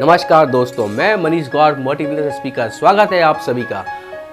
नमस्कार दोस्तों, मैं मनीष गौर मोटिवेशनल स्पीकर। स्वागत है आप सभी का।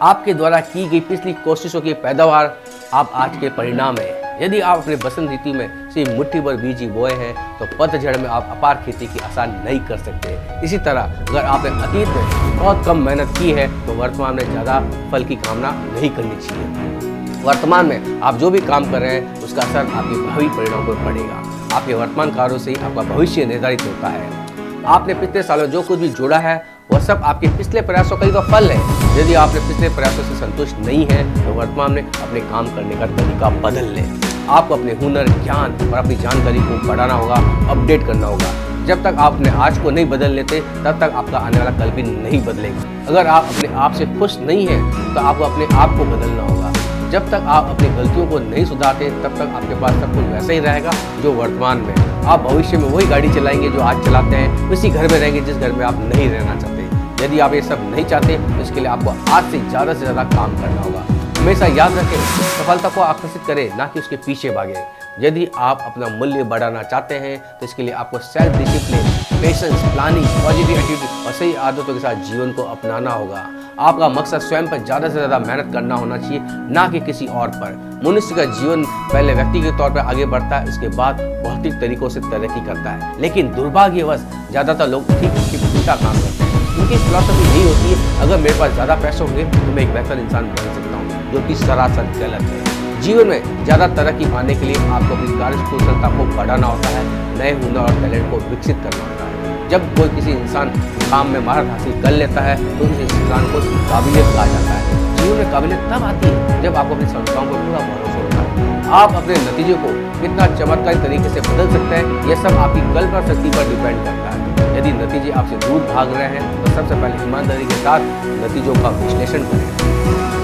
आपके द्वारा की गई पिछली कोशिशों की पैदावार आप आज के परिणाम है। यदि आप अपने बसंत ऋतु में सिर्फ मुट्ठी भर बीज ही बोए हैं तो पतझड़ में आप अपार खेती की आसान नहीं कर सकते। इसी तरह अगर आपने अतीत में बहुत कम मेहनत की है तो वर्तमान में ज़्यादा फल की कामना नहीं करनी चाहिए। वर्तमान में आप जो भी काम कर रहे हैं उसका असर आपके भावी परिणाम पर पड़ेगा। आपके वर्तमान कार्यों से ही आपका भविष्य निर्धारित होता है। आपने पिछले सालों जो कुछ भी जोड़ा है वह सब आपके पिछले प्रयासों का ही तो फल है। यदि आपने पिछले प्रयासों से संतुष्ट नहीं है तो वर्तमान में अपने काम करने का तरीका बदल लें। आपको अपने हुनर, ज्ञान और अपनी जानकारी को बढ़ाना होगा, अपडेट करना होगा। जब तक आप अपने आज को नहीं बदल लेते तब तक आपका आने वाला कल भी नहीं बदलेगा। अगर आप अपने आप से खुश नहीं हैं तो आपको अपने आप को बदलना होगा। जब तक आप अपनी गलतियों को नहीं सुधारते तब तक आपके पास सब कुछ वैसा ही रहेगा जो वर्तमान में। आप भविष्य में वही गाड़ी चलाएंगे जो आज चलाते हैं, उसी घर में रहेंगे जिस घर में आप नहीं रहना चाहते। यदि आप ये सब नहीं चाहते तो इसके लिए आपको आज से ज़्यादा काम करना होगा। हमेशा याद रखें, सफलता को आकर्षित करें, ना कि उसके पीछे भागें। यदि आप अपना मूल्य बढ़ाना चाहते हैं तो इसके लिए आपको self discipline, patience, planning, positive attitude और सही आदतों के साथ जीवन को अपनाना होगा। आपका मकसद स्वयं पर ज़्यादा से ज़्यादा मेहनत करना होना चाहिए, ना कि किसी और पर। मनुष्य का जीवन पहले व्यक्तिगत तौर पर आगे बढ़ता है, उसके बाद भौतिक तरीकों से तरक्की करता है। लेकिन दुर्भाग्यवश ज़्यादातर लोग ठीक उसके उल्टा काम करते हैं। उनकी फिलॉसफी यही होती है, अगर मेरे पास ज़्यादा पैसे होंगे तो मैं एक बेहतर इंसान बन सकता हूँ, जो कि सरासर गलत है। जीवन में ज़्यादा तरक्की पाने के लिए आपको अपनी कार्यकुशलता को बढ़ाना होता है, नए हुनर और टैलेंट को विकसित करना होता है। जब कोई किसी इंसान काम में महारत हासिल कर लेता है तो उस इंसान को काबिलियत कहा जाता है। जीवन में काबिलियत तब आती है जब आपको अपनी क्षमताओं पर पूरा भरोसा होता है। आप अपने नतीजे को कितना चमत्कारी तरीके से बदल सकते हैं, यह सब आपकी कल्पना शक्ति पर डिपेंड करता है। यदि नतीजे आपसे दूर भाग रहे हैं तो सबसे पहले ईमानदारी के साथ नतीजों का विश्लेषण करें।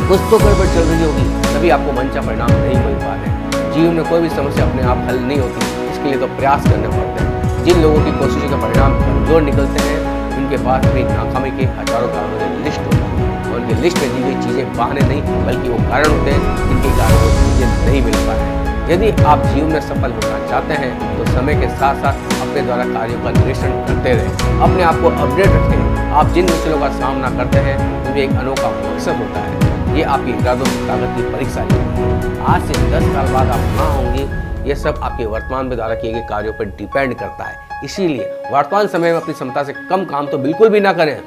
कुछ तो गड़बड़ चल रही होगी, तभी आपको मनचा परिणाम नहीं मिल पा रहे। जीवन में कोई भी समस्या अपने आप हल नहीं होती, इसके लिए तो प्रयास करने पड़ते हैं। जिन लोगों की कोशिशों के परिणाम कमजोर निकलते हैं उनके पास अपनी नाकामी के हजारों कारणों की लिस्ट होती है। और उनकी लिस्ट में दी गई चीज़ें बहाने नहीं बल्कि वो कारण होते हैं जिनके कारण वो चीज़ें नहीं मिल पा रहे। यदि आप जीवन में सफल होना चाहते हैं तो समय के साथ साथ अपने द्वारा कार्यों का निरीक्षण करते रहें, अपने आप को अपडेट रखें। आप जिन मुश्किलों का सामना करते हैं उनमें एक अनोखा मकसद होता है। ये आपकी इरादों की ताकत की परीक्षा लेगी। आज से 10 साल बाद आप कहाँ होंगे, यह सब आपके वर्तमान में द्वारा किए गए कार्यों पर डिपेंड करता है। इसीलिए वर्तमान समय में अपनी क्षमता से कम काम तो बिल्कुल भी ना करें।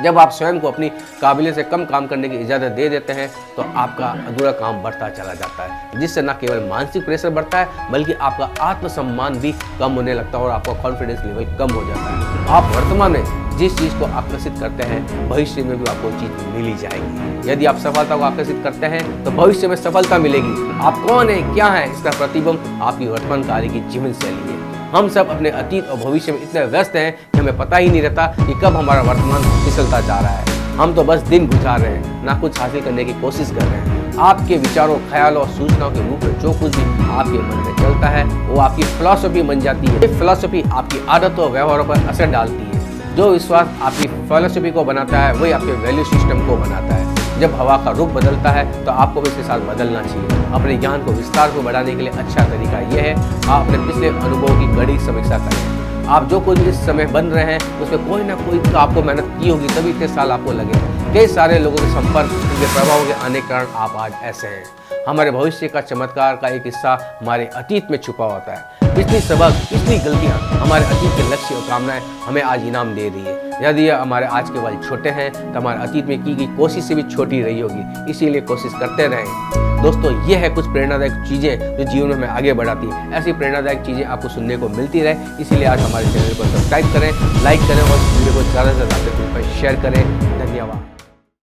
जब आप स्वयं को अपनी काबिलियत से कम काम करने की इजाज़त दे देते हैं तो आपका अधूरा काम बढ़ता चला जाता है, जिससे न केवल मानसिक प्रेशर बढ़ता है बल्कि आपका आत्मसम्मान भी कम होने लगता है और आपका कॉन्फिडेंस लेवल कम हो जाता है। आप वर्तमान में जिस चीज़ को आकर्षित करते हैं भविष्य में भी आपको चीज़ मिल ही जाएगी। यदि आप सफलता को आकर्षित करते हैं तो भविष्य में सफलता मिलेगी। आप कौन है, क्या है, इसका प्रतिबिंब आपकी वर्तमान कार्य की जीवन शैली है। हम सब अपने अतीत और भविष्य में इतने व्यस्त हैं कि हमें पता ही नहीं रहता कि कब हमारा वर्तमान फिसलता जा रहा है। हम तो बस दिन गुजार रहे हैं, ना कुछ हासिल करने की कोशिश कर रहे हैं। आपके विचारों, ख्यालों और सूचनाओं के रूप में जो कुछ भी आपके मन में चलता है वो आपकी फिलॉसफी बन जाती है। ये फिलॉसफी आपकी आदतों और व्यवहारों पर असर डालती है। जो विश्वास आपकी फिलॉसफी को बनाता है वही आपके वैल्यू सिस्टम को बनाता है। जब हवा का रुख बदलता है तो आपको भी इसके साथ बदलना चाहिए। अपने ज्ञान को विस्तार को बढ़ाने के लिए अच्छा तरीका यह है, आप अपने पिछले अनुभवों की कड़ी समीक्षा करें। आप जो कुछ इस समय बन रहे हैं उसमें कोई ना कोई तो आपको मेहनत की होगी, तभी इतने साल आपको लगे। कई सारे लोगों के संपर्क, उनके प्रभाव के आने के कारण आप आज ऐसे हैं। हमारे भविष्य का चमत्कार का एक हिस्सा हमारे अतीत में छुपा होता है। पिछली सबक, पिछली गलतियाँ, हमारे अतीत के लक्ष्य और कामनाएं हमें आज इनाम दे रही है। यदि हमारे आज के पल छोटे हैं तो हमारे अतीत में की गई कोशिश से भी छोटी रही होगी। इसीलिए कोशिश करते रहें। दोस्तों, ये है कुछ प्रेरणादायक चीज़ें जो जीवन में हमें आगे बढ़ाती है। ऐसी प्रेरणादायक चीज़ें आपको सुनने को मिलती रहे, इसीलिए आज हमारे चैनल को सब्सक्राइब करें, लाइक करें और वीडियो को ज़्यादा से ज़्यादा शेयर करें।